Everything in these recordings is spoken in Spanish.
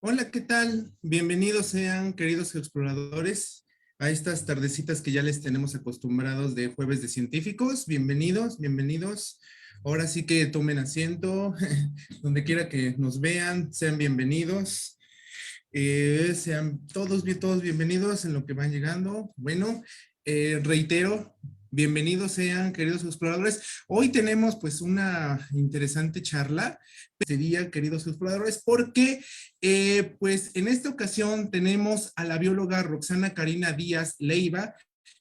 Hola, ¿qué tal? Bienvenidos sean, queridos exploradores, a estas tardecitas que ya les tenemos acostumbrados de Jueves de Científicos. Bienvenidos, bienvenidos. Ahora sí que tomen asiento, donde quiera que nos vean, sean bienvenidos. Sean todos bienvenidos en lo que van llegando. Bueno, reitero, bienvenidos sean, queridos exploradores. Hoy tenemos pues una interesante charla, sería, queridos exploradores, porque pues en esta ocasión tenemos a la bióloga Roxana Karina Díaz Leiva,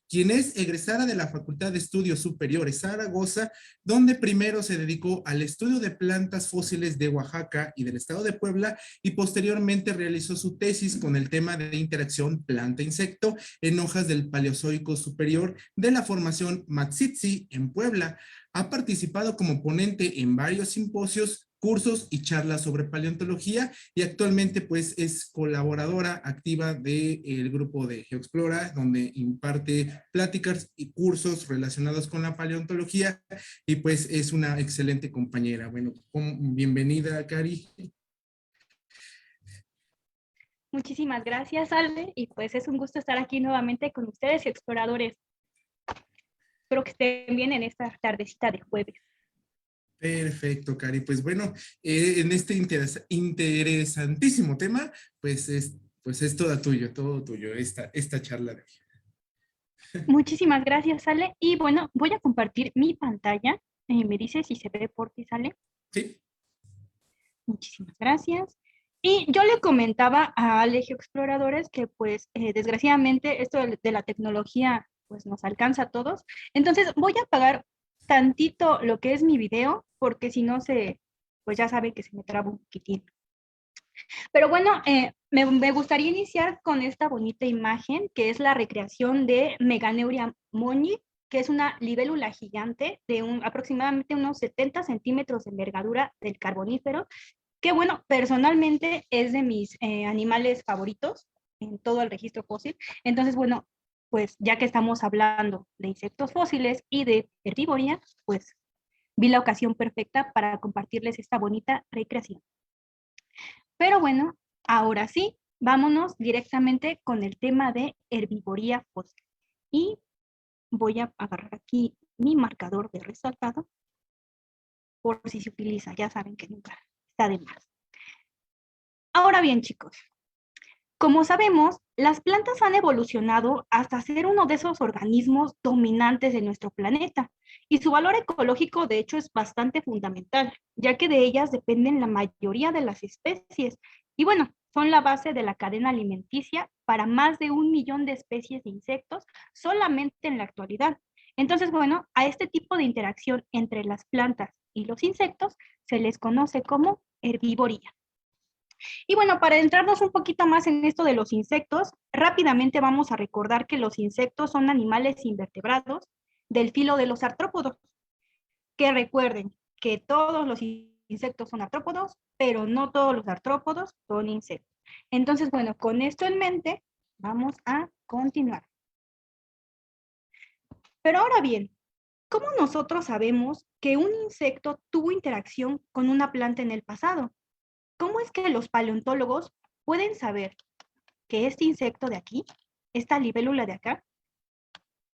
quien es egresada de la Facultad de Estudios Superiores Zaragoza, donde primero se dedicó al estudio de plantas fósiles de Oaxaca y del estado de Puebla, y posteriormente realizó su tesis con el tema de interacción planta-insecto en hojas del Paleozoico superior de la formación Matsitsi en Puebla. Ha participado como ponente en varios simposios, cursos y charlas sobre paleontología, y actualmente pues es colaboradora activa del grupo de GeoExplora, donde imparte pláticas y cursos relacionados con la paleontología, y pues es una excelente compañera. Bueno, bienvenida, Cari. Muchísimas gracias, Ale, y pues es un gusto estar aquí nuevamente con ustedes, exploradores. Espero que estén bien en esta tardecita de jueves. Perfecto, Cari. Pues bueno, en este interesantísimo tema, pues es todo tuyo, esta charla de hoy. Muchísimas gracias, Ale, y bueno, voy a compartir mi pantalla. Me dice si se ve por ti, Ale. Sí. Muchísimas gracias. Y yo le comentaba a Ale Exploradores que pues desgraciadamente esto de la tecnología pues nos alcanza a todos. Entonces voy a apagar tantito lo que es mi video porque si no pues ya sabe que se me traba un poquitín. Pero bueno, me gustaría iniciar con esta bonita imagen que es la recreación de Meganeuria moni, que es una libélula gigante de aproximadamente unos 70 centímetros de envergadura del Carbonífero, que bueno, personalmente es de mis animales favoritos en todo el registro fósil. Entonces, bueno, pues ya que estamos hablando de insectos fósiles y de herbivoría, pues vi la ocasión perfecta para compartirles esta bonita recreación. Pero bueno, ahora sí, vámonos directamente con el tema de herbivoría fósil. Y voy a agarrar aquí mi marcador de resaltado por si se utiliza, ya saben que nunca está de más. Ahora bien, chicos, como sabemos, las plantas han evolucionado hasta ser uno de esos organismos dominantes de nuestro planeta, y su valor ecológico de hecho es bastante fundamental, ya que de ellas dependen la mayoría de las especies, y bueno, son la base de la cadena alimenticia para más de 1 millón de especies de insectos solamente en la actualidad. Entonces, bueno, a este tipo de interacción entre las plantas y los insectos se les conoce como herbivoría. Y bueno, para entrarnos un poquito más en esto de los insectos, rápidamente vamos a recordar que los insectos son animales invertebrados del filo de los artrópodos. Que recuerden que todos los insectos son artrópodos, pero no todos los artrópodos son insectos. Entonces, bueno, con esto en mente, vamos a continuar. Pero ahora bien, ¿cómo nosotros sabemos que un insecto tuvo interacción con una planta en el pasado? ¿Cómo es que los paleontólogos pueden saber que este insecto de aquí, esta libélula de acá,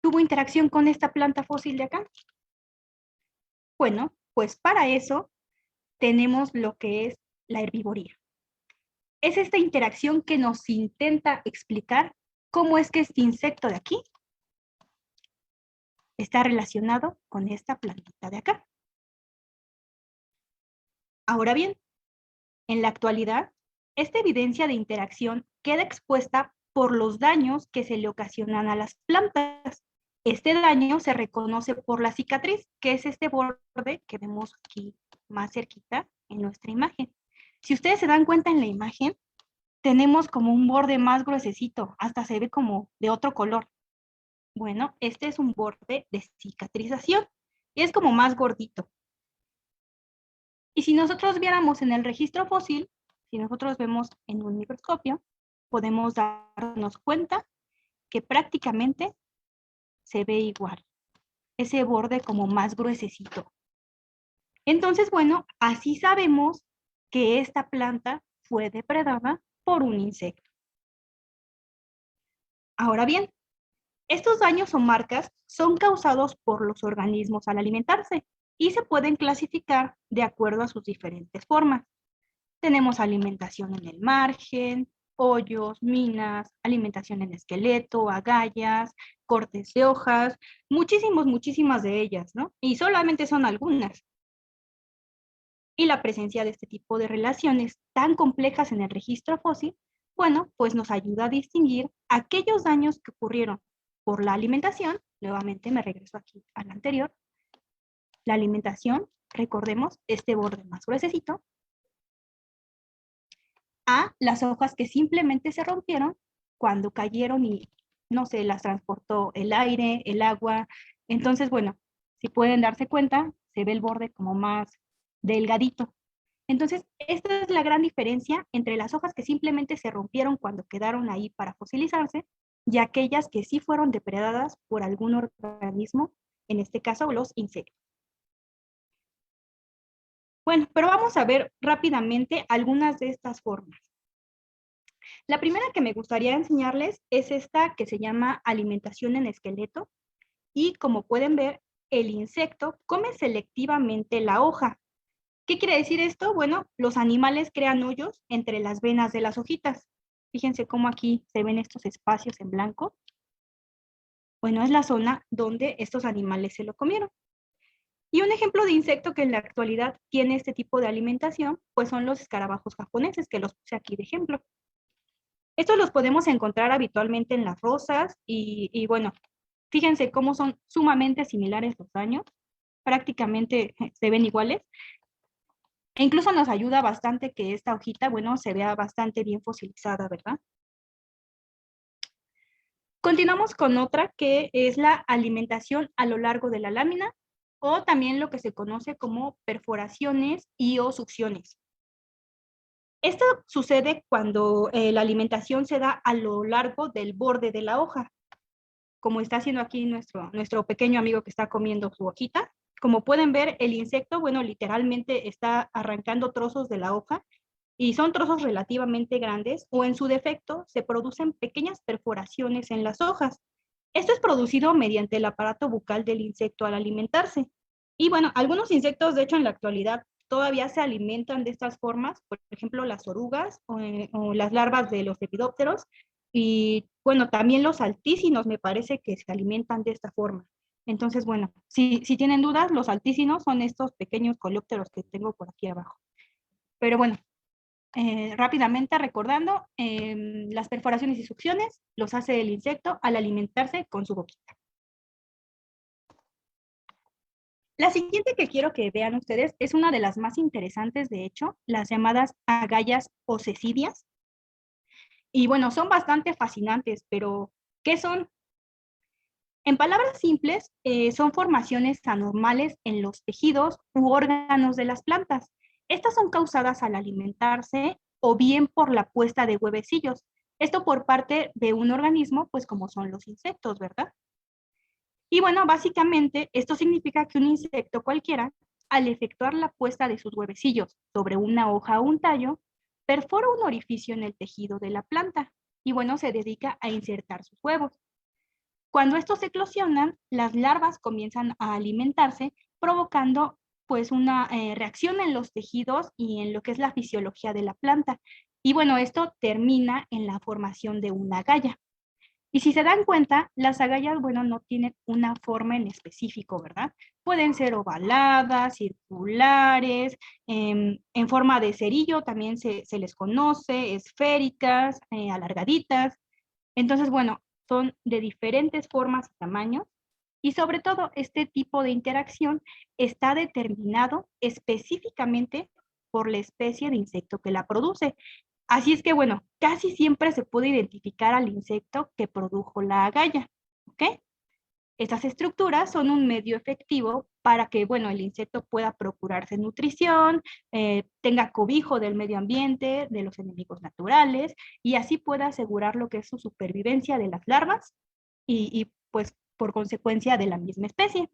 tuvo interacción con esta planta fósil de acá? Bueno, pues para eso tenemos lo que es la herbivoría. Es esta interacción que nos intenta explicar cómo es que este insecto de aquí está relacionado con esta plantita de acá. Ahora bien, en la actualidad, esta evidencia de interacción queda expuesta por los daños que se le ocasionan a las plantas. Este daño se reconoce por la cicatriz, que es este borde que vemos aquí más cerquita en nuestra imagen. Si ustedes se dan cuenta en la imagen, tenemos como un borde más gruesecito, hasta se ve como de otro color. Bueno, este es un borde de cicatrización y es como más gordito. Y si nosotros viéramos en el registro fósil, si nosotros vemos en un microscopio, podemos darnos cuenta que prácticamente se ve igual. Ese borde como más gruesecito. Entonces, bueno, así sabemos que esta planta fue depredada por un insecto. Ahora bien, estos daños o marcas son causados por los organismos al alimentarse y se pueden clasificar de acuerdo a sus diferentes formas. Tenemos alimentación en el margen, hoyos, minas, alimentación en esqueleto, agallas, cortes de hojas, muchísimas de ellas, ¿no? Y solamente son algunas. Y la presencia de este tipo de relaciones tan complejas en el registro fósil, bueno, pues nos ayuda a distinguir aquellos daños que ocurrieron por la alimentación. Nuevamente me regreso aquí al anterior. La alimentación, recordemos, este borde más gruesecito, a las hojas que simplemente se rompieron cuando cayeron y, no sé, las transportó el aire, el agua. Entonces, bueno, si pueden darse cuenta, se ve el borde como más delgadito. Entonces, esta es la gran diferencia entre las hojas que simplemente se rompieron cuando quedaron ahí para fosilizarse y aquellas que sí fueron depredadas por algún organismo, en este caso los insectos. Bueno, pero vamos a ver rápidamente algunas de estas formas. La primera que me gustaría enseñarles es esta que se llama alimentación en esqueleto y como pueden ver, el insecto come selectivamente la hoja. ¿Qué quiere decir esto? Bueno, los animales crean hoyos entre las venas de las hojitas. Fíjense cómo aquí se ven estos espacios en blanco. Bueno, es la zona donde estos animales se lo comieron. Y un ejemplo de insecto que en la actualidad tiene este tipo de alimentación, pues son los escarabajos japoneses, que los puse aquí de ejemplo. Estos los podemos encontrar habitualmente en las rosas y bueno, fíjense cómo son sumamente similares los daños, prácticamente se ven iguales. E incluso nos ayuda bastante que esta hojita, bueno, se vea bastante bien fosilizada, ¿verdad? Continuamos con otra que es la alimentación a lo largo de la lámina o también lo que se conoce como perforaciones y o succiones. Esto sucede cuando la alimentación se da a lo largo del borde de la hoja, como está haciendo aquí nuestro pequeño amigo que está comiendo su hojita. Como pueden ver, el insecto, bueno, literalmente está arrancando trozos de la hoja y son trozos relativamente grandes o en su defecto se producen pequeñas perforaciones en las hojas. Esto es producido mediante el aparato bucal del insecto al alimentarse. Y bueno, algunos insectos, de hecho, en la actualidad todavía se alimentan de estas formas, por ejemplo, las orugas o las larvas de los lepidópteros. Y bueno, también los altícinos me parece que se alimentan de esta forma. Entonces, bueno, si tienen dudas, los altícinos son estos pequeños coleópteros que tengo por aquí abajo. Pero bueno, rápidamente recordando, las perforaciones y succiones los hace el insecto al alimentarse con su boquita. La siguiente que quiero que vean ustedes es una de las más interesantes, de hecho, las llamadas agallas o cecidias. Y bueno, son bastante fascinantes, pero ¿qué son? En palabras simples, son formaciones anormales en los tejidos u órganos de las plantas. Estas son causadas al alimentarse o bien por la puesta de huevecillos. Esto por parte de un organismo, pues como son los insectos, ¿verdad? Y bueno, básicamente esto significa que un insecto cualquiera, al efectuar la puesta de sus huevecillos sobre una hoja o un tallo, perfora un orificio en el tejido de la planta y bueno, se dedica a insertar sus huevos. Cuando estos eclosionan, las larvas comienzan a alimentarse, provocando pues una reacción en los tejidos y en lo que es la fisiología de la planta. Y bueno, esto termina en la formación de una agalla. Y si se dan cuenta, las agallas, bueno, no tienen una forma en específico, ¿verdad? Pueden ser ovaladas, circulares, en forma de cerillo también se les conoce, esféricas, alargaditas. Entonces, bueno, son de diferentes formas y tamaños y sobre todo este tipo de interacción está determinado específicamente por la especie de insecto que la produce. Así es que, bueno, casi siempre se puede identificar al insecto que produjo la agalla, ¿ok? Estas estructuras son un medio efectivo para que, bueno, el insecto pueda procurarse nutrición, tenga cobijo del medio ambiente, de los enemigos naturales, y así pueda asegurar lo que es su supervivencia de las larvas y pues, por consecuencia de la misma especie.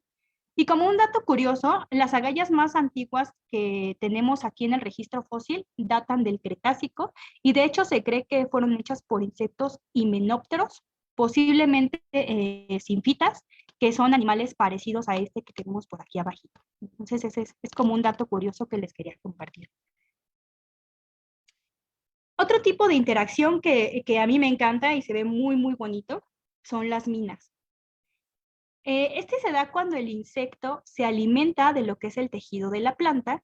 Y como un dato curioso, las agallas más antiguas que tenemos aquí en el registro fósil datan del Cretácico y de hecho se cree que fueron hechas por insectos himenópteros, posiblemente sinfitas, que son animales parecidos a este que tenemos por aquí abajito. Entonces ese es como un dato curioso que les quería compartir. Otro tipo de interacción que a mí me encanta y se ve muy, muy bonito son las minas. Este se da cuando el insecto se alimenta de lo que es el tejido de la planta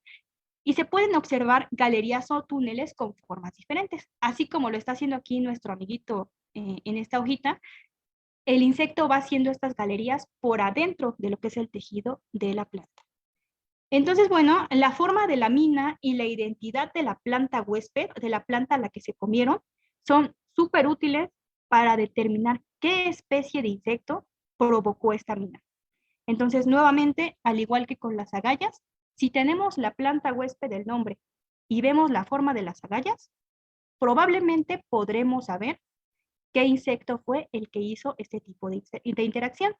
y se pueden observar galerías o túneles con formas diferentes. Así como lo está haciendo aquí nuestro amiguito en esta hojita, el insecto va haciendo estas galerías por adentro de lo que es el tejido de la planta. Entonces, bueno, la forma de la mina y la identidad de la planta huésped, de la planta a la que se comieron, son súper útiles para determinar qué especie de insecto provocó esta mina. Entonces, nuevamente, al igual que con las agallas, si tenemos la planta huésped del nombre y vemos la forma de las agallas, probablemente podremos saber qué insecto fue el que hizo este tipo de interacción.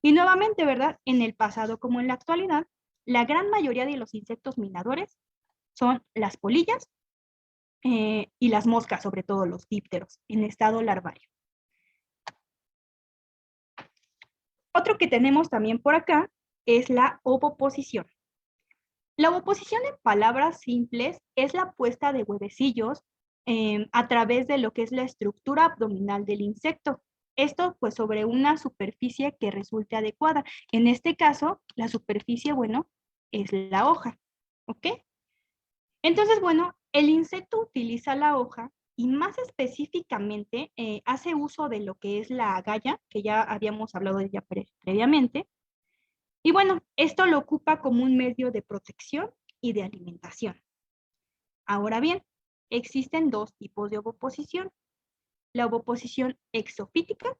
Y nuevamente, ¿verdad? En el pasado como en la actualidad, la gran mayoría de los insectos minadores son las polillas y las moscas, sobre todo los dípteros, en estado larvario. Otro que tenemos también por acá es la ovoposición. La ovoposición en palabras simples es la puesta de huevecillos a través de lo que es la estructura abdominal del insecto. Esto pues sobre una superficie que resulte adecuada. En este caso, la superficie, bueno, es la hoja, ¿ok? Entonces, bueno, el insecto utiliza la hoja y más específicamente hace uso de lo que es la agalla, que ya habíamos hablado de ella previamente. Y bueno, esto lo ocupa como un medio de protección y de alimentación. Ahora bien, existen dos tipos de ovoposición. La ovoposición exofítica,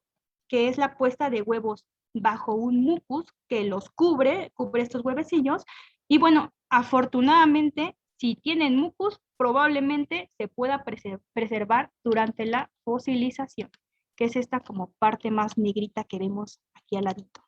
que es la puesta de huevos bajo un mucus que los cubre estos huevecillos. Y bueno, afortunadamente, si tienen mucus, probablemente se pueda preservar durante la fosilización, que es esta como parte más negrita que vemos aquí al ladito.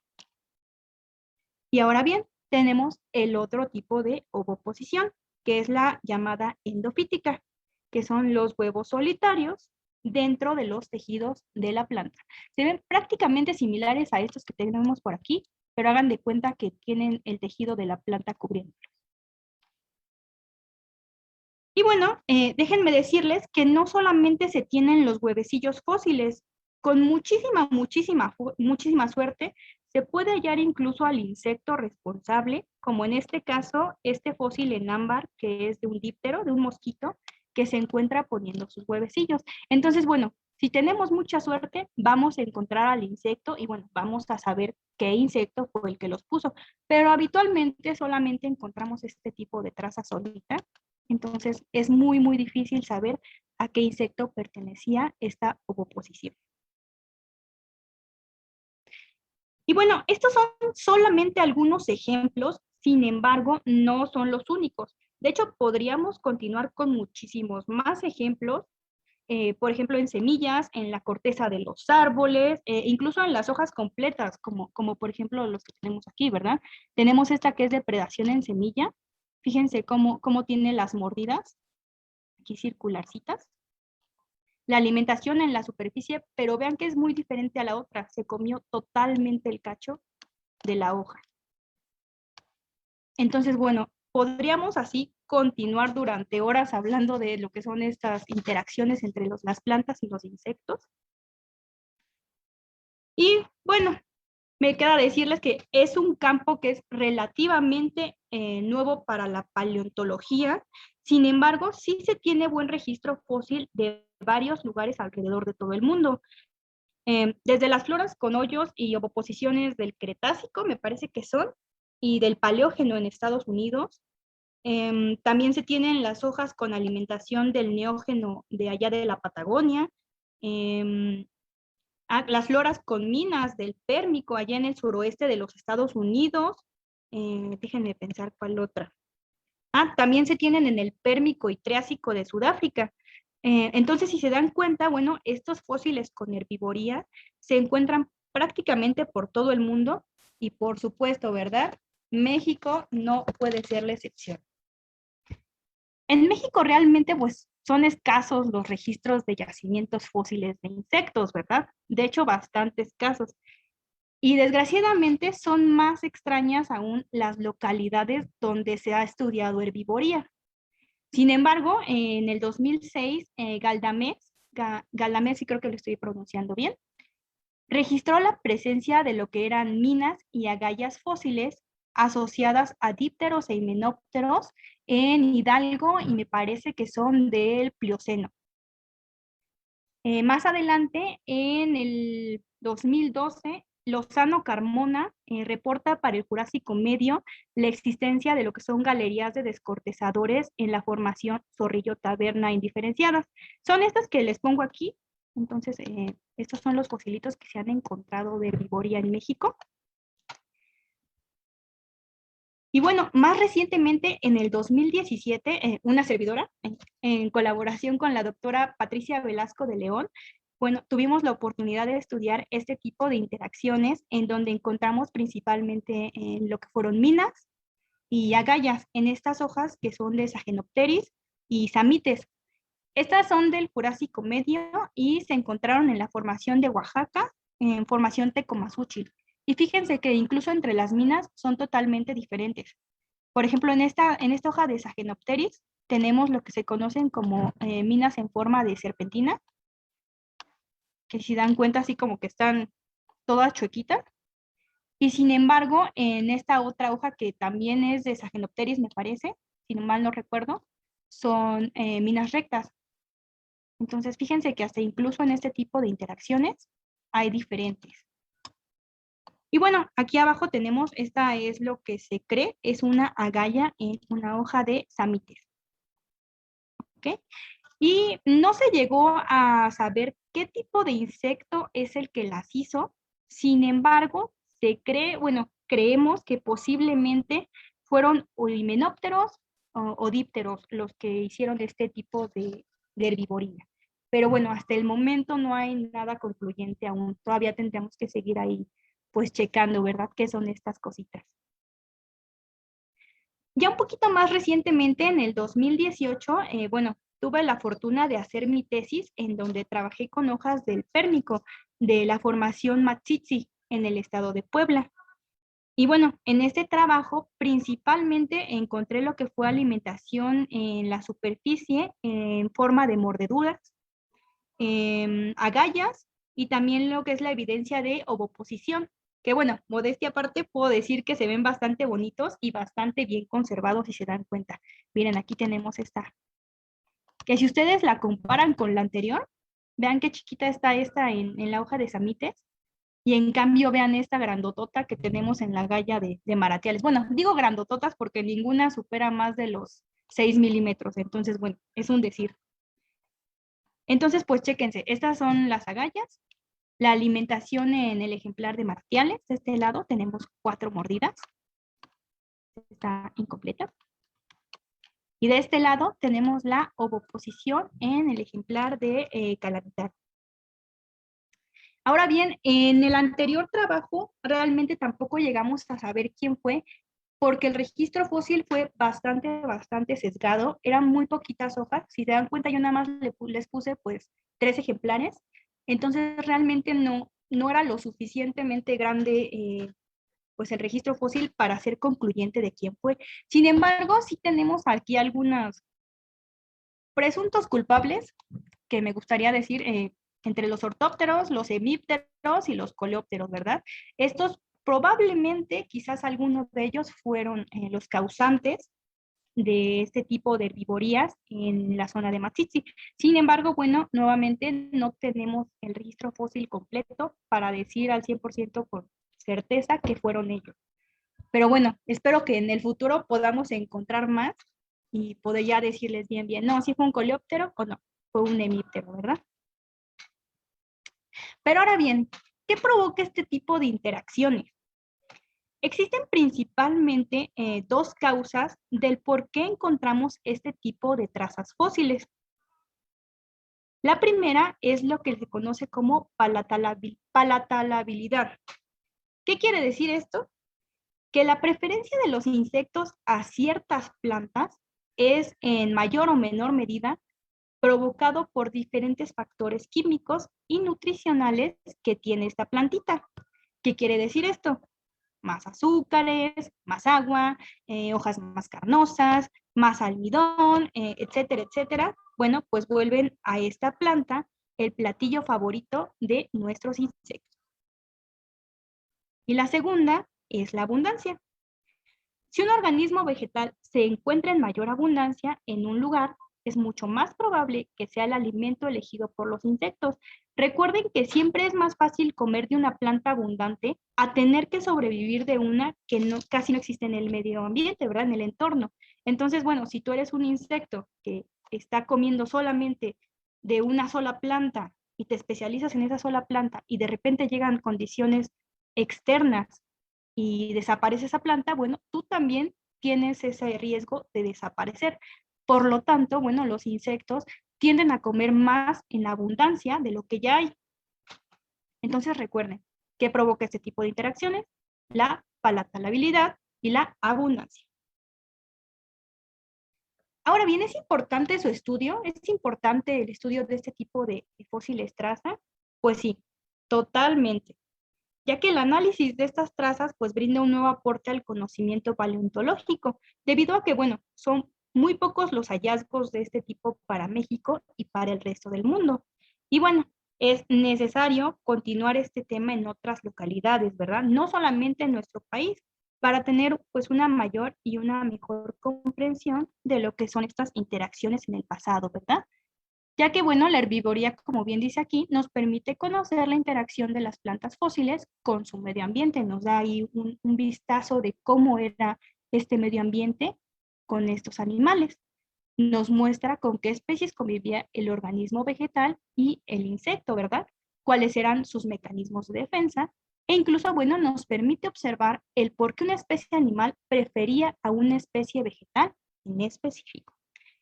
Y ahora bien, tenemos el otro tipo de ovoposición, que es la llamada endofítica, que son los huevos solitarios dentro de los tejidos de la planta. Se ven prácticamente similares a estos que tenemos por aquí, pero hagan de cuenta que tienen el tejido de la planta cubriendo. Y bueno, déjenme decirles que no solamente se tienen los huevecillos fósiles, con muchísima suerte, se puede hallar incluso al insecto responsable, como en este caso, este fósil en ámbar, que es de un díptero, de un mosquito, que se encuentra poniendo sus huevecillos. Entonces, bueno, si tenemos mucha suerte, vamos a encontrar al insecto y bueno, vamos a saber qué insecto fue el que los puso. Pero habitualmente solamente encontramos este tipo de traza solita. Entonces, es muy, muy difícil saber a qué insecto pertenecía esta ovoposición. Y bueno, estos son solamente algunos ejemplos, sin embargo, no son los únicos. De hecho, podríamos continuar con muchísimos más ejemplos, por ejemplo, en semillas, en la corteza de los árboles, incluso en las hojas completas, como por ejemplo los que tenemos aquí, ¿verdad? Tenemos esta que es depredación en semilla. Fíjense cómo tiene las mordidas, aquí circularcitas. La alimentación en la superficie, pero vean que es muy diferente a la otra. Se comió totalmente el cacho de la hoja. Entonces, bueno, podríamos así continuar durante horas hablando de lo que son estas interacciones entre las plantas y los insectos. Y bueno, me queda decirles que es un campo que es relativamente nuevo para la paleontología. Sin embargo, sí se tiene buen registro fósil de varios lugares alrededor de todo el mundo. Desde las floras con hoyos y ovoposiciones del Cretácico, me parece que son, y del Paleógeno en Estados Unidos. También se tienen las hojas con alimentación del Neógeno de allá de la Patagonia. Las floras con minas del Pérmico allá en el suroeste de los Estados Unidos. Déjenme pensar cuál otra. También se tienen en el Pérmico y Triásico de Sudáfrica. Entonces, si se dan cuenta, bueno, estos fósiles con herbivoría se encuentran prácticamente por todo el mundo Y por supuesto, ¿verdad? México no puede ser la excepción. En México realmente pues son escasos los registros de yacimientos fósiles de insectos, ¿verdad? De hecho, bastante escasos. Y desgraciadamente son más extrañas aún las localidades donde se ha estudiado herbivoría. Sin embargo, en el 2006, Galdamés, sí creo que lo estoy pronunciando bien, registró la presencia de lo que eran minas y agallas fósiles asociadas a dípteros e himenópteros en Hidalgo y me parece que son del Plioceno. Más adelante, en el 2012, Lozano Carmona reporta para el Jurásico Medio la existencia de lo que son galerías de descortezadores en la formación Zorrillo-Taberna indiferenciadas. Son estas que les pongo aquí. Entonces, estos son los fosilitos que se han encontrado de herbivoría en México. Y bueno, más recientemente, en el 2017, una servidora, en colaboración con la doctora Patricia Velasco de León, bueno, tuvimos la oportunidad de estudiar este tipo de interacciones en donde encontramos principalmente en lo que fueron minas y agallas en estas hojas que son de Sagenopteris y Samites. Estas son del Jurásico Medio y se encontraron en la formación de Oaxaca, en formación Tecomazúchil. Y fíjense que incluso entre las minas son totalmente diferentes. Por ejemplo, en esta hoja de Sagenopteris tenemos lo que se conocen como minas en forma de serpentina, que si dan cuenta así como que están todas chuequitas. Y sin embargo, en esta otra hoja que también es de Sagenopteris, me parece, si no mal no recuerdo, son minas rectas. Entonces, fíjense que hasta incluso en este tipo de interacciones hay diferentes. Y bueno, aquí abajo tenemos, esta es lo que se cree, es una agalla en una hoja de Samites. ¿Ok? Y no se llegó a saber qué tipo de insecto es el que las hizo. Sin embargo, se cree, bueno, creemos que posiblemente fueron o himenópteros o dípteros los que hicieron este tipo de herbivoría. Pero bueno, hasta el momento no hay nada concluyente aún. Todavía tendríamos que seguir ahí, pues checando, ¿verdad? ¿Qué son estas cositas? Ya un poquito más recientemente, en el 2018, bueno, tuve la fortuna de hacer mi tesis en donde trabajé con hojas del pérmico de la formación Matsitsi en el estado de Puebla. Y bueno, en este trabajo principalmente encontré lo que fue alimentación en la superficie en forma de mordeduras, agallas y también lo que es la evidencia de ovoposición, que bueno, modestia aparte puedo decir que se ven bastante bonitos y bastante bien conservados si se dan cuenta. Miren, aquí tenemos esta, que si ustedes la comparan con la anterior, vean qué chiquita está esta en la hoja de Samites, y en cambio vean esta grandotota que tenemos en la galla de Maratiales. Bueno, digo grandototas porque ninguna supera más de los 6 milímetros, entonces bueno, es un decir. Entonces, pues chéquense, estas son las agallas. La alimentación en el ejemplar de Martiales, de este lado tenemos 4 mordidas. Está incompleta. Y de este lado tenemos la ovoposición en el ejemplar de Calamidad. Ahora bien, en el anterior trabajo realmente tampoco llegamos a saber quién fue, porque el registro fósil fue bastante sesgado. Eran muy poquitas hojas. Si se dan cuenta, yo nada más les puse pues 3 ejemplares. Entonces realmente no era lo suficientemente grande pues el registro fósil para ser concluyente de quién fue. Sin embargo, sí tenemos aquí algunos presuntos culpables que me gustaría decir entre los ortópteros, los hemípteros y los coleópteros, ¿verdad? Estos probablemente, quizás algunos de ellos fueron los causantes de este tipo de herbivorías en la zona de Matsitsi. Sin embargo, bueno, nuevamente no tenemos el registro fósil completo para decir al 100% con certeza que fueron ellos. Pero bueno, espero que en el futuro podamos encontrar más y poder ya decirles bien, no, si fue un coleóptero o no, fue un hemíptero, ¿verdad? Pero ahora bien, ¿qué provoca este tipo de interacciones? Existen principalmente 2 causas del por qué encontramos este tipo de trazas fósiles. La primera es lo que se conoce como palatalabilidad. ¿Qué quiere decir esto? Que la preferencia de los insectos a ciertas plantas es en mayor o menor medida provocado por diferentes factores químicos y nutricionales que tiene esta plantita. ¿Qué quiere decir esto? Más azúcares, más agua, hojas más carnosas, más almidón, etcétera, etcétera. Bueno, pues vuelven a esta planta el platillo favorito de nuestros insectos. Y la segunda es la abundancia. Si un organismo vegetal se encuentra en mayor abundancia en un lugar, es mucho más probable que sea el alimento elegido por los insectos. Recuerden que siempre es más fácil comer de una planta abundante a tener que sobrevivir de una que casi no existe en el medio ambiente, ¿verdad? En el entorno. Entonces, bueno, si tú eres un insecto que está comiendo solamente de una sola planta y te especializas en esa sola planta y de repente llegan condiciones externas y desaparece esa planta, bueno, tú también tienes ese riesgo de desaparecer. Por lo tanto, bueno, los insectos tienden a comer más en abundancia de lo que ya hay. Entonces recuerden, ¿qué provoca este tipo de interacciones? La palatabilidad y la abundancia. Ahora bien, ¿es importante su estudio? ¿Es importante el estudio de este tipo de fósiles traza? Pues sí, totalmente, ya que el análisis de estas trazas pues brinda un nuevo aporte al conocimiento paleontológico, debido a que, bueno, son muy pocos los hallazgos de este tipo para México y para el resto del mundo. Y bueno, es necesario continuar este tema en otras localidades, ¿verdad? No solamente en nuestro país, para tener pues una mayor y una mejor comprensión de lo que son estas interacciones en el pasado, ¿verdad? Ya que, bueno, la herbivoría, como bien dice aquí, nos permite conocer la interacción de las plantas fósiles con su medio ambiente, nos da ahí un vistazo de cómo era este medio ambiente con estos animales. Nos muestra con qué especies convivía el organismo vegetal y el insecto, ¿verdad? Cuáles eran sus mecanismos de defensa, e incluso, bueno, nos permite observar el por qué una especie animal prefería a una especie vegetal en específico.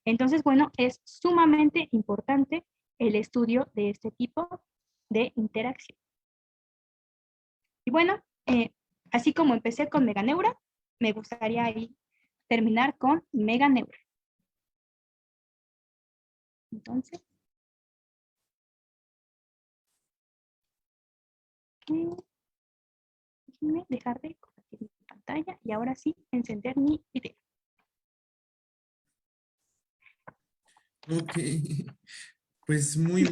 Entonces, bueno, es sumamente importante el estudio de este tipo de interacción. Y bueno, así como empecé con Meganeura, me gustaría ahí terminar con Meganeura. Entonces, déjenme dejar de compartir mi pantalla y ahora sí encender mi video. Ok, pues muy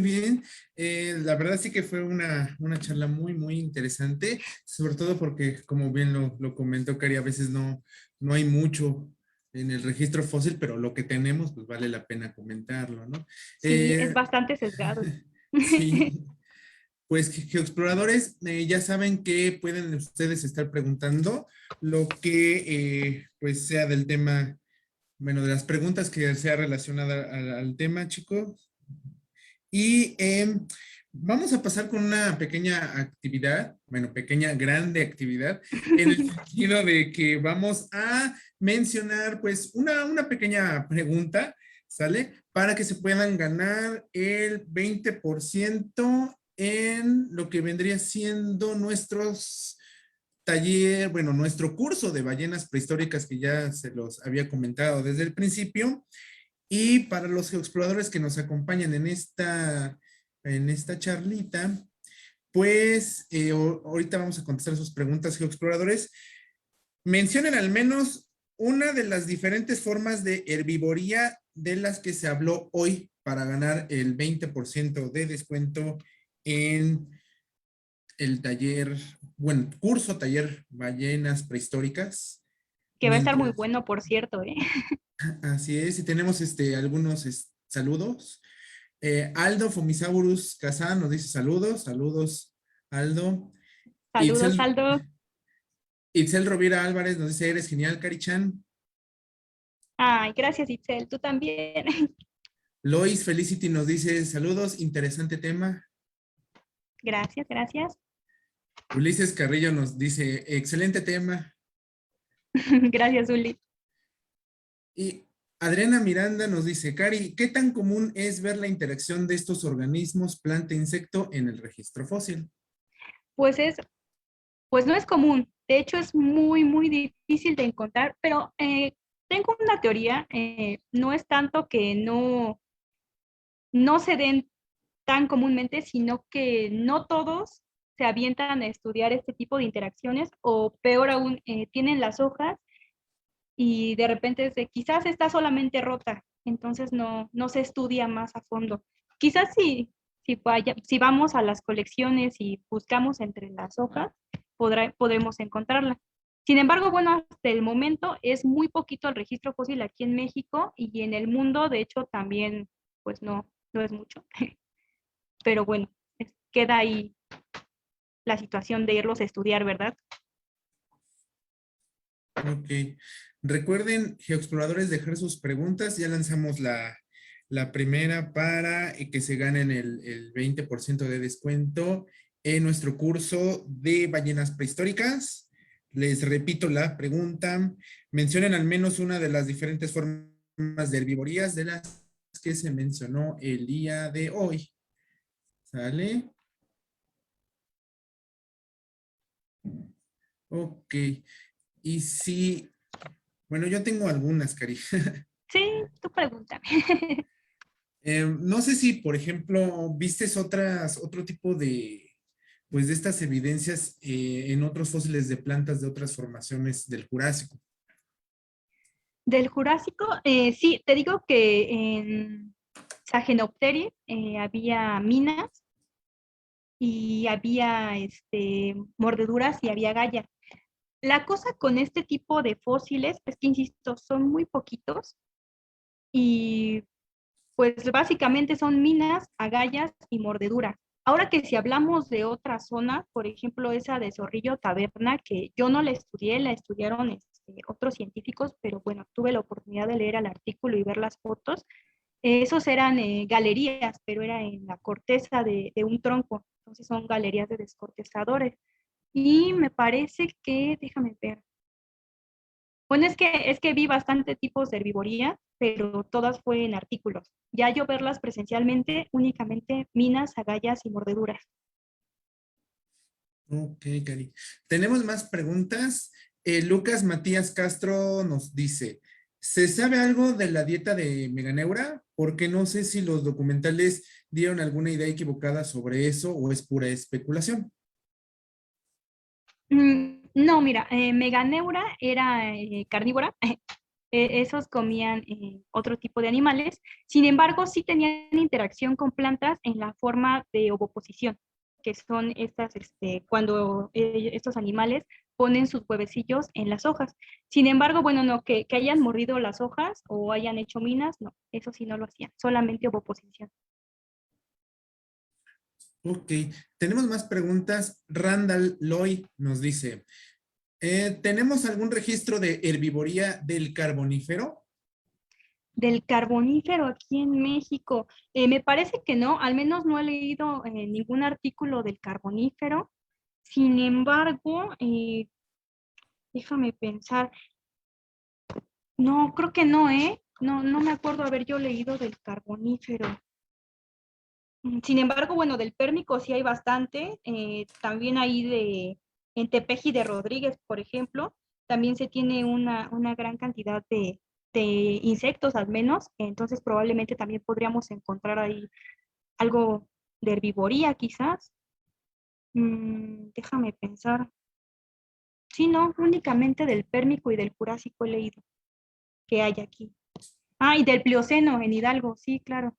bien. La verdad sí que fue una charla muy interesante, sobre todo porque, como bien lo comentó Cari, a veces no hay mucho en el registro fósil, pero lo que tenemos, pues vale la pena comentarlo, ¿no? Sí, es Eh, bastante sesgado. sí, pues geoexploradores, ya saben que pueden ustedes estar preguntando lo que pues sea del tema, bueno, de las preguntas que sea relacionada al tema, chicos. Y vamos a pasar con una pequeña actividad, bueno, pequeña, grande actividad, en el sentido de que vamos a mencionar pues una pequeña pregunta, ¿sale? Para que se puedan ganar el 20% en lo que vendría siendo nuestros taller, bueno, nuestro curso de ballenas prehistóricas que ya se los había comentado desde el principio. Y para los geoexploradores que nos acompañan en esta charlita, pues ahorita vamos a contestar sus preguntas, geoexploradores. Mencionen al menos una de las diferentes formas de herbivoría de las que se habló hoy para ganar el 20% de descuento en el taller, bueno, curso taller ballenas prehistóricas. Que va a estar muy Mientras, bueno, por cierto, ¿eh? así es, y tenemos algunos saludos. Aldo Fomisaurus Kazan nos dice saludos, Aldo. Saludos, Itzel, Aldo. Itzel Rovira Álvarez nos dice, eres genial, Cari-chan. Ay, gracias, Itzel, tú también. Lois Felicity nos dice, saludos, interesante tema. Gracias, gracias. Ulises Carrillo nos dice, excelente tema. Gracias, Uli. Y Adriana Miranda nos dice, Cari, ¿qué tan común es ver la interacción de estos organismos planta-insecto en el registro fósil? Pues es pues no es común. De hecho, es muy, muy difícil de encontrar, pero tengo una teoría, no es tanto que no se den tan comúnmente, sino que no todos se avientan a estudiar este tipo de interacciones o peor aún, tienen las hojas y de repente quizás está solamente rota, entonces no se estudia más a fondo. Quizás si vamos a las colecciones y buscamos entre las hojas, podremos encontrarla. Sin embargo, bueno, hasta el momento es muy poquito el registro fósil aquí en México y en el mundo, de hecho, también, pues no es mucho. Pero bueno, queda ahí la situación de irlos a estudiar, ¿verdad? Ok. Recuerden, geoexploradores, dejar sus preguntas. Ya lanzamos la primera para que se ganen el 20% de descuento en nuestro curso de ballenas prehistóricas. Les repito la pregunta. Mencionen al menos una de las diferentes formas de herbivorías de las que se mencionó el día de hoy. ¿Sale? Ok. Y si, bueno, yo tengo algunas, Cari. Sí, tú pregúntame. No sé si, por ejemplo, vistes otro tipo pues de estas evidencias en otros fósiles de plantas de otras formaciones del Jurásico. Del Jurásico, sí, te digo que en Sagenopteris había minas y había mordeduras y había gallas. La cosa con este tipo de fósiles es que, insisto, son muy poquitos y pues básicamente son minas, agallas y mordeduras. Ahora que si hablamos de otra zona, por ejemplo esa de Zorrillo Taberna, que yo no la estudié, la estudiaron otros científicos, pero bueno, tuve la oportunidad de leer el artículo y ver las fotos. Esos eran galerías, pero era en la corteza de un tronco, entonces son galerías de descortezadores. Y me parece que, déjame ver, bueno, es que vi bastante tipos de herbivoría, pero todas fue en artículos. Ya yo verlas presencialmente, únicamente minas, agallas y mordeduras. Ok, Cari. Tenemos más preguntas. Lucas Matías Castro nos dice, ¿se sabe algo de la dieta de Meganeura? Porque no sé si los documentales dieron alguna idea equivocada sobre eso o es pura especulación. No, mira, Meganeura era carnívora, esos comían otro tipo de animales, sin embargo, sí tenían interacción con plantas en la forma de ovoposición, que son estas, cuando estos animales ponen sus huevecillos en las hojas. Sin embargo, bueno, no, que hayan mordido las hojas o hayan hecho minas, no, eso sí no lo hacían, solamente ovoposición. Ok, tenemos más preguntas. Randall Loy nos dice, ¿tenemos algún registro de herbivoría del carbonífero? Del carbonífero aquí en México. Me parece que no, al menos no he leído ningún artículo del carbonífero. Sin embargo, déjame pensar, no, creo que no, ¿eh? No me acuerdo haber yo leído del carbonífero. Sin embargo, bueno, del pérmico sí hay bastante. También hay en Tepeji de Rodríguez, por ejemplo, también se tiene una gran cantidad de insectos al menos, entonces probablemente también podríamos encontrar ahí algo de herbivoría quizás. Déjame pensar. Sí, no, únicamente del pérmico y del jurásico he leído que hay aquí. Ah, y del plioceno en Hidalgo, sí, claro.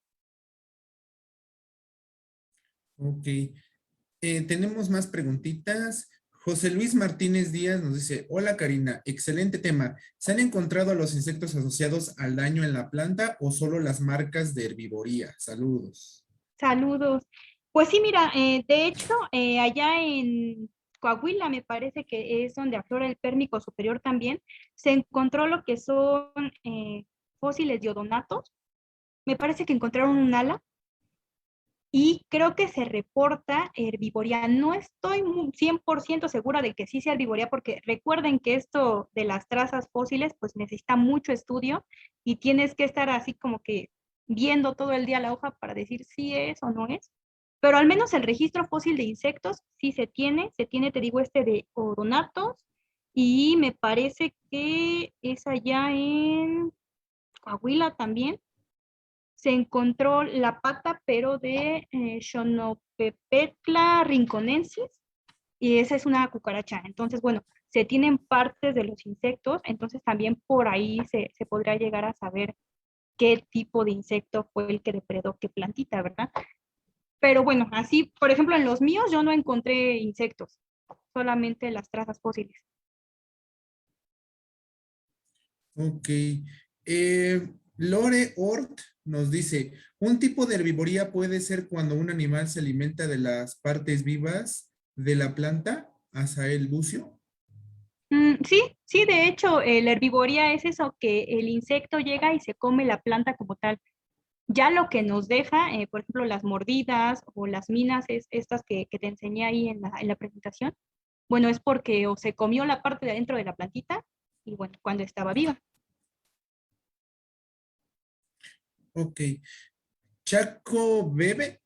Ok. Tenemos más preguntitas. José Luis Martínez Díaz nos dice, hola Karina, excelente tema. ¿Se han encontrado a los insectos asociados al daño en la planta o solo las marcas de herbivoría? Saludos. Saludos. Pues sí, mira, de hecho, allá en Coahuila me parece que es donde aflora el Pérmico superior también, se encontró lo que son fósiles de odonatos. Me parece que encontraron un ala y creo que se reporta herbivoría. No estoy 100% segura de que sí sea herbivoría, porque recuerden que esto de las trazas fósiles pues necesita mucho estudio y tienes que estar así como que viendo todo el día la hoja para decir si es o no es. Pero al menos el registro fósil de insectos sí se tiene, te digo, este de odonatos, y me parece que es allá en Coahuila también. Se encontró la pata, pero de Xonopepetla rinconensis, y esa es una cucaracha. Entonces, bueno, se tienen partes de los insectos, entonces también por ahí se podría llegar a saber qué tipo de insecto fue el que depredó qué plantita, ¿verdad? Pero bueno, así, por ejemplo, en los míos yo no encontré insectos, solamente las trazas fósiles. Ok. Lore Ort nos dice, un tipo de herbivoría puede ser cuando un animal se alimenta de las partes vivas de la planta, Azael Lucio. Sí, sí, de hecho, la herbivoría es eso, que el insecto llega y se come la planta como tal. Ya lo que nos deja, por ejemplo, las mordidas o las minas, es estas que te enseñé ahí en la presentación, bueno, es porque o se comió la parte de adentro de la plantita y bueno, cuando estaba viva. Ok. Chaco Bebe,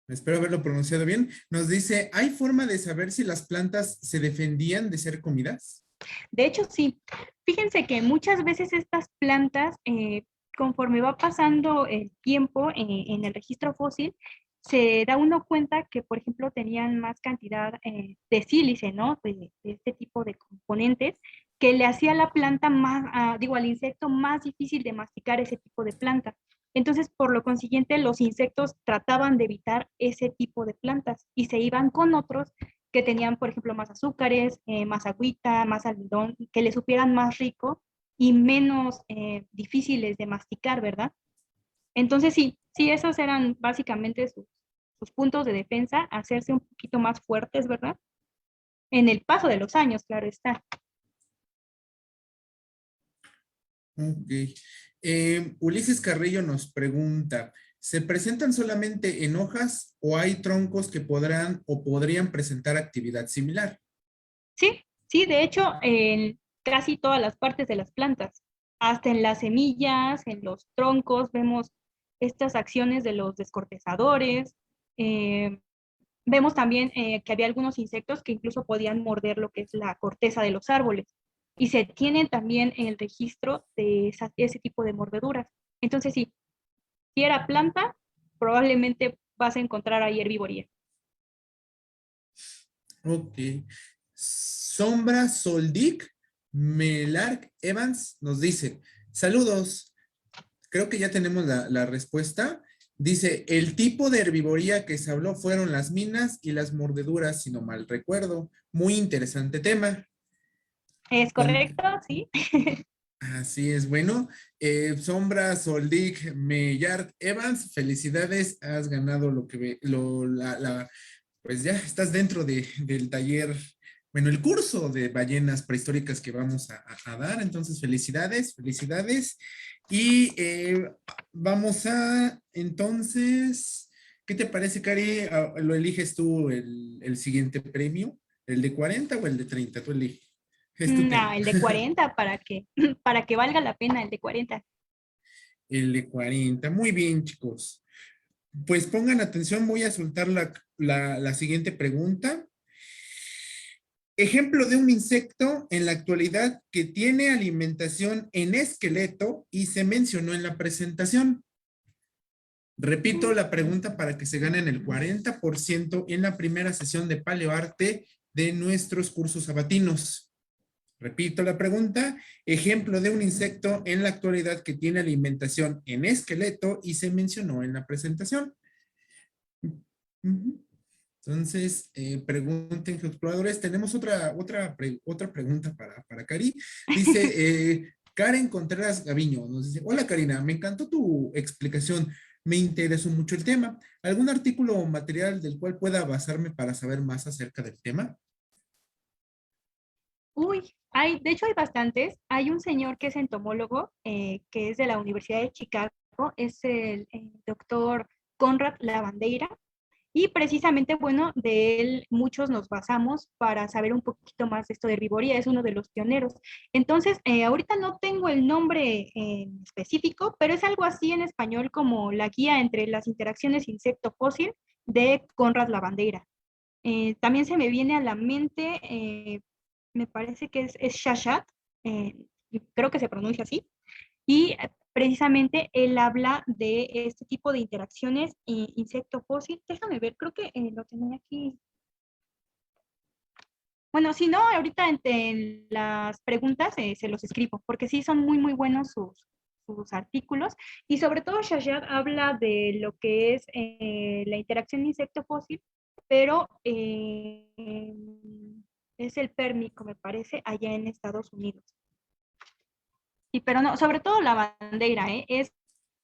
espero haberlo pronunciado bien, nos dice, ¿hay forma de saber si las plantas se defendían de ser comidas? De hecho, sí. Fíjense que muchas veces estas plantas, conforme va pasando el tiempo en el registro fósil, se da uno cuenta que, por ejemplo, tenían más cantidad de sílice, ¿no? De este tipo de componentes que le hacía a la planta más, digo, al insecto más difícil de masticar ese tipo de planta. Entonces, por lo consiguiente, los insectos trataban de evitar ese tipo de plantas y se iban con otros que tenían, por ejemplo, más azúcares, más agüita, más almidón, que le supieran más rico y menos difíciles de masticar, ¿verdad? Entonces sí, sí, esos eran básicamente sus puntos de defensa, hacerse un poquito más fuertes, ¿verdad? En el paso de los años, claro está. Ok. Ulises Carrillo nos pregunta, ¿se presentan solamente en hojas o hay troncos que podrán o podrían presentar actividad similar? Sí, sí, de hecho, en casi todas las partes de las plantas, hasta en las semillas, en los troncos, vemos estas acciones de los descortezadores. eh, Vemos también que había algunos insectos que incluso podían morder lo que es la corteza de los árboles. Y se tiene también el registro de ese tipo de mordeduras. Entonces, sí, si era planta, probablemente vas a encontrar ahí herbivoría. Ok. Sombra Soldic Melark Evans nos dice, saludos, creo que ya tenemos la respuesta. Dice, el tipo de herbivoría que se habló fueron las minas y las mordeduras, si no mal recuerdo. Muy interesante tema. ¿Es Con, correcto? Sí. así es, bueno. Sombra Soldic Mellard Evans, felicidades, has ganado lo que pues ya estás dentro del taller, bueno, el curso de ballenas prehistóricas que vamos a dar, entonces felicidades, felicidades. Y vamos entonces, ¿qué te parece, Cari? ¿Lo eliges tú el siguiente premio? ¿El de 40 o el de 30? Tú eliges. Es tu No, tema. el de 40 para que, para que valga la pena el de 40. El de 40. Muy bien, chicos. Pues pongan atención, voy a soltar la siguiente pregunta. Ejemplo de un insecto en la actualidad que tiene alimentación en esqueleto y se mencionó en la presentación. Repito la pregunta para que se ganen el 40% en la primera sesión de paleoarte de nuestros cursos sabatinos. Repito la pregunta, ejemplo de un insecto en la actualidad que tiene alimentación en esqueleto y se mencionó en la presentación. Entonces, pregunten, exploradores. Tenemos otra pregunta para Cari. Dice Karen Contreras Gaviño. Nos dice, hola Karina, me encantó tu explicación. Me interesó mucho el tema. ¿Algún artículo o material del cual pueda basarme para saber más acerca del tema? Uy, de hecho hay bastantes. Hay un señor que es entomólogo, que es de la Universidad de Chicago, es el doctor Conrad Lavandeira, y precisamente, bueno, de él muchos nos basamos para saber un poquito más de esto de herbivoría, es uno de los pioneros. Entonces, ahorita no tengo el nombre en específico, pero es algo así en español como la guía entre las interacciones insecto-fósil de Konrad Lavandeira. También se me viene a la mente, me parece que es Shashat, creo que se pronuncia así, y precisamente él habla de este tipo de interacciones insecto fósil. Déjame ver, creo que lo tenía aquí. Bueno, si no, ahorita en las preguntas se los escribo, porque sí son muy, muy buenos sus artículos. Y sobre todo, Shashad habla de lo que es la interacción insecto-fósil, pero es el pérmico, me parece, allá en Estados Unidos. Sí, pero no, sobre todo la bandera, ¿eh? Ese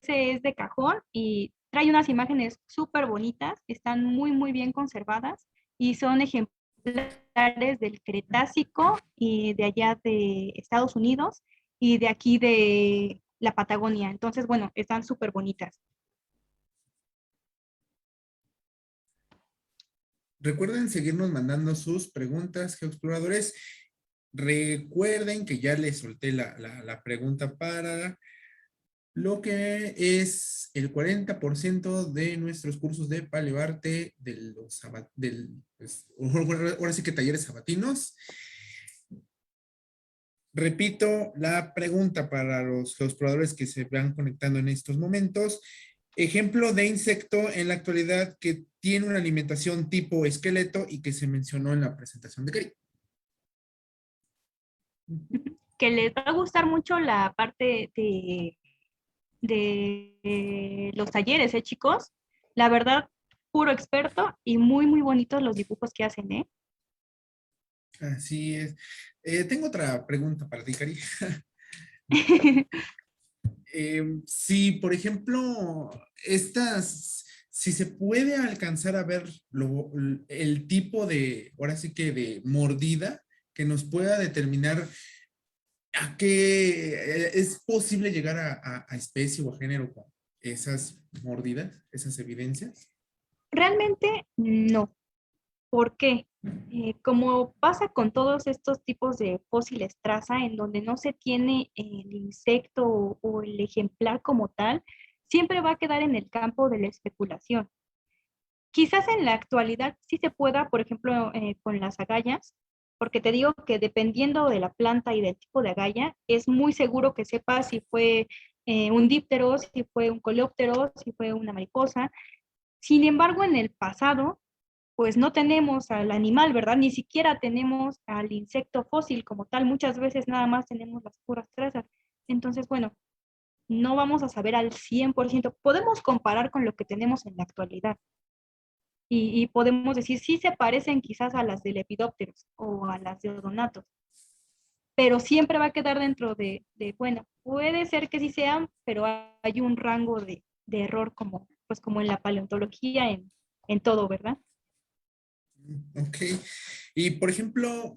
es de cajón y trae unas imágenes súper bonitas, están muy, muy bien conservadas y son ejemplares del Cretácico y de allá de Estados Unidos y de aquí de la Patagonia. Entonces, bueno, están súper bonitas. Recuerden seguirnos mandando sus preguntas, geoexploradores. Recuerden que ya les solté la pregunta para lo que es el 40% de nuestros cursos de Paleoarte, pues, ahora sí que talleres sabatinos. Repito la pregunta para los geoexploradores que se van conectando en estos momentos. Ejemplo de insecto en la actualidad que tiene una alimentación tipo esqueleto y que se mencionó en la presentación de Kari. Que les va a gustar mucho la parte de los talleres, ¿eh, chicos? La verdad, puro experto y muy, muy bonitos los dibujos que hacen, ¿eh? Así es. Tengo otra pregunta para ti, Cari. Si, por ejemplo, si se puede alcanzar a ver el tipo de, ahora sí que de mordida que nos pueda determinar a qué es posible llegar a especie o a género con esas mordidas, esas evidencias. Realmente no. ¿Por qué? Como pasa con todos estos tipos de fósiles traza, en donde no se tiene el insecto o el ejemplar como tal, siempre va a quedar en el campo de la especulación. Quizás en la actualidad sí se pueda, por ejemplo, con las agallas, porque te digo que dependiendo de la planta y del tipo de agalla, es muy seguro que sepas si fue un díptero, si fue un coleóptero, si fue una mariposa. Sin embargo, en el pasado, pues no tenemos al animal, ¿verdad? Ni siquiera tenemos al insecto fósil como tal. Muchas veces nada más tenemos las puras trazas. Entonces, bueno, no vamos a saber al 100%. Podemos comparar con lo que tenemos en la actualidad y podemos decir, sí se parecen quizás a las de Lepidópteros o a las de Odonatos, pero siempre va a quedar dentro bueno, puede ser que sí sean, pero hay un rango de error como, pues como en la paleontología, en todo, ¿verdad? Ok. Y por ejemplo,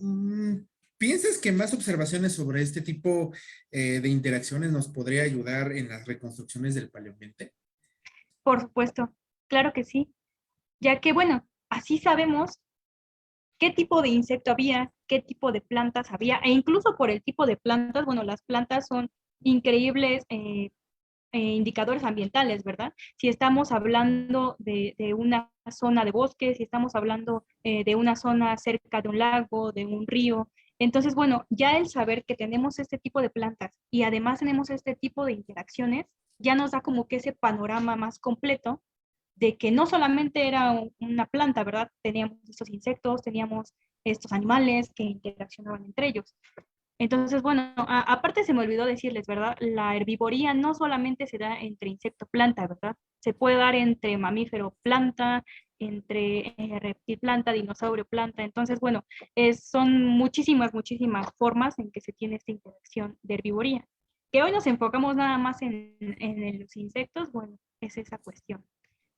¿piensas que más observaciones sobre este tipo de interacciones nos podría ayudar en las reconstrucciones del paleoambiente? Por supuesto, claro que sí, ya que, bueno, así sabemos qué tipo de insecto había, qué tipo de plantas había, e incluso por el tipo de plantas, bueno, las plantas son increíbles indicadores ambientales, ¿verdad? Si estamos hablando de una zona de bosque, si estamos hablando de una zona cerca de un lago, de un río. Entonces, bueno, ya el saber que tenemos este tipo de plantas y además tenemos este tipo de interacciones, ya nos da como que ese panorama más completo de que no solamente era una planta, ¿verdad? Teníamos estos insectos, teníamos estos animales que interaccionaban entre ellos. Entonces, bueno, aparte se me olvidó decirles, ¿verdad? La herbivoría no solamente se da entre insecto-planta, ¿verdad? Se puede dar entre mamífero-planta, entre reptil-planta, dinosaurio-planta. Entonces, bueno, son muchísimas, muchísimas formas en que se tiene esta interacción de herbivoría. Que hoy nos enfocamos nada más en los insectos, bueno, es esa cuestión.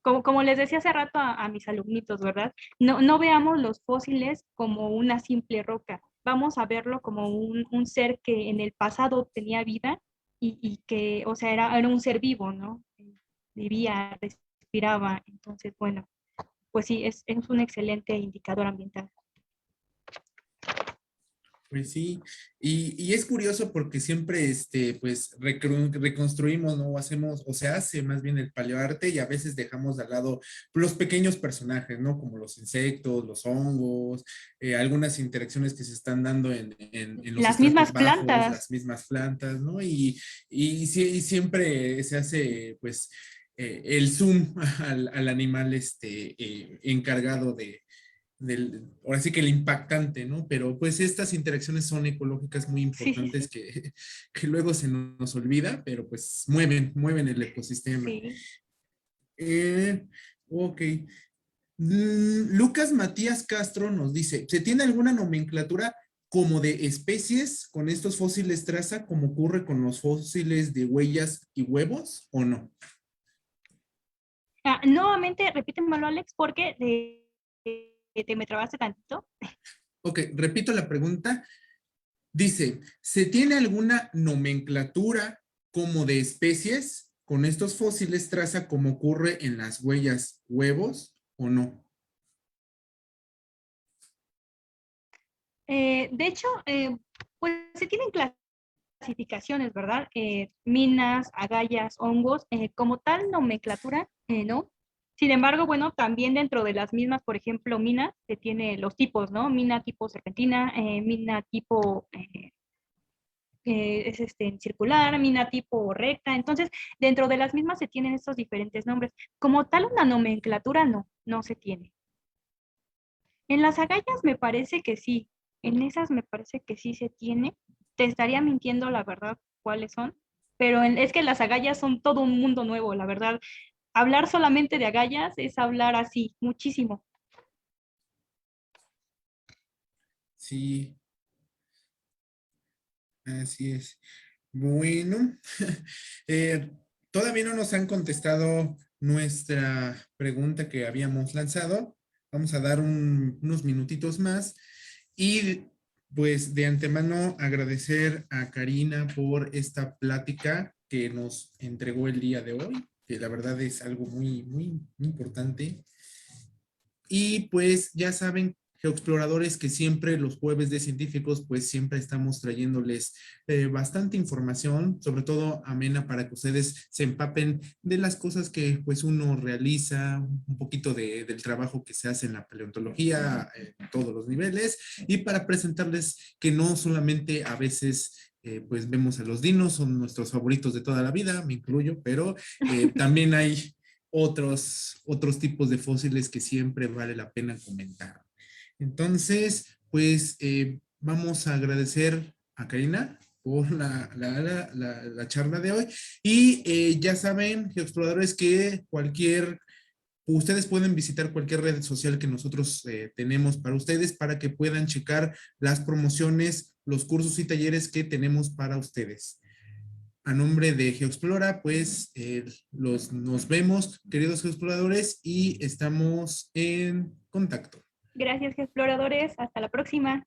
Como les decía hace rato a mis alumnitos, ¿verdad? No, no veamos los fósiles como una simple roca, vamos a verlo como un ser que en el pasado tenía vida y que, o sea, era un ser vivo, ¿no? Vivía, respiraba, entonces, bueno, pues sí, es un excelente indicador ambiental. Pues sí, y es curioso porque siempre, pues, reconstruimos, ¿no? O hacemos, o se hace más bien el paleoarte y a veces dejamos de lado los pequeños personajes, ¿no? Como los insectos, los hongos, algunas interacciones que se están dando en los Las estratos mismas bajos, plantas. las mismas plantas, ¿no? Y siempre se hace, pues, el zoom al animal, encargado ahora sí que el impactante, ¿no? Pero pues estas interacciones son ecológicas muy Sí, sí, importantes sí. que luego se nos olvida, pero pues mueven el ecosistema. Sí. Eh, ok. Lucas Matías Castro nos dice, ¿se tiene alguna nomenclatura como de especies con estos fósiles traza, como ocurre con los fósiles de huellas y huevos, o no? Nuevamente, repítemelo, Alex, porque te me trabaste tantito. Ok, repito la pregunta. Dice, ¿se tiene alguna nomenclatura como de especies con estos fósiles traza como ocurre en las huellas huevos o no? De hecho, pues se tienen clasificaciones, ¿verdad? Minas, agallas, hongos, como tal nomenclatura, ¿no? Sin embargo, bueno, también dentro de las mismas, por ejemplo, minas, se tiene los tipos, ¿no? Mina tipo serpentina, mina tipo es circular, mina tipo recta. Entonces, dentro de las mismas se tienen estos diferentes nombres. Como tal, una nomenclatura no se tiene. En las agallas me parece que sí, en esas me parece que sí se tiene. Te estaría mintiendo la verdad cuáles son, pero es que las agallas son todo un mundo nuevo, la verdad. Hablar solamente de agallas es hablar así, muchísimo. Sí, así es. Bueno, eh, todavía no nos han contestado nuestra pregunta que habíamos lanzado. Vamos a dar unos minutitos más y pues de antemano agradecer a Karina por esta plática que nos entregó el día de hoy, que la verdad es algo muy importante. Y pues ya saben, geoexploradores, que siempre los jueves de científicos, pues siempre estamos trayéndoles bastante información, sobre todo amena para que ustedes se empapen de las cosas que pues uno realiza, un poquito del trabajo que se hace en la paleontología, en todos los niveles, y para presentarles que no solamente a veces pues vemos a los dinos, son nuestros favoritos de toda la vida, me incluyo, pero también hay otros tipos de fósiles que siempre vale la pena comentar. Entonces, pues vamos a agradecer a Karina por la charla de hoy. Y ya saben, geoexploradores, que ustedes pueden visitar cualquier red social que nosotros tenemos para ustedes para que puedan checar las promociones, los cursos y talleres que tenemos para ustedes. A nombre de GeoExplora, pues nos vemos, queridos geoexploradores, y estamos en contacto. Gracias, exploradores. Hasta la próxima.